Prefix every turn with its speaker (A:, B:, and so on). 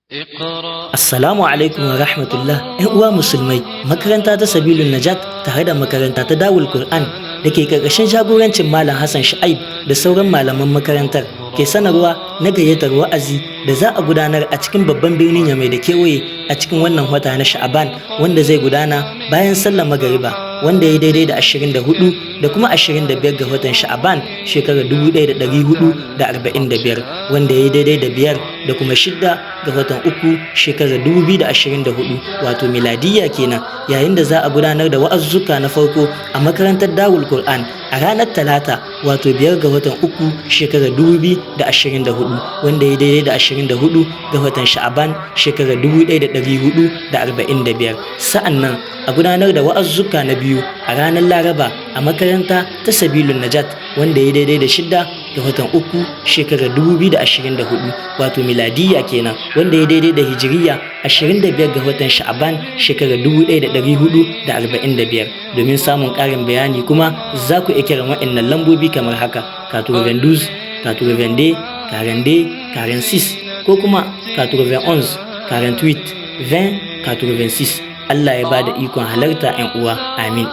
A: Assalamu alaikum wa rahmatullah. ‘Yan uwa musulmai, makaranta ta Sabilun Najat tare da makaranta ta Darul Qur'an da ke ƙarƙashin jagorancin Malam Hassan Sha'aib da sauran malaman makarantar ke sanarwa na gayyatar wa'azi da za a gudanar a cikin babban birnin Yamai da kewaye a cikin wannan wata na Sha'aban, wanda zai gudana bayan sallar magariba, wanda ya daidai da 24 da kuma 25 ga watan Sha'aban shekarar 1445, wanda ya daidai da 5 da kuma 6 ga watan uku shekarar 2024 wato miladiyya kenan, yayin da za a gudanar da wa'azzuka na farko a makarantar Darul Qur'an a ranar Talata wato 5 ga watan uku shekarar 2024, wanda ya daidai da 24 ga watan Sha'aban shekarar 1445. Sa'annan a gudanar da wa'azzuka na biyu a ranar Laraba a makaranta ta Sabilun Najat, wanda ya daidai da 6 ga watan uku shekarar 2024 wato miladiyya kenan, wanda ya daidai da hijiriya 25 ga watan Sha'aban shekarar 1445. Domin samun ƙarin bayani kuma za ku iya kiran waɗannan lambobi kamar haka: 92 82 42 46 ko kuma 91 48 20 86. Allah ya bada ikon halarta 'yan uwa, amin.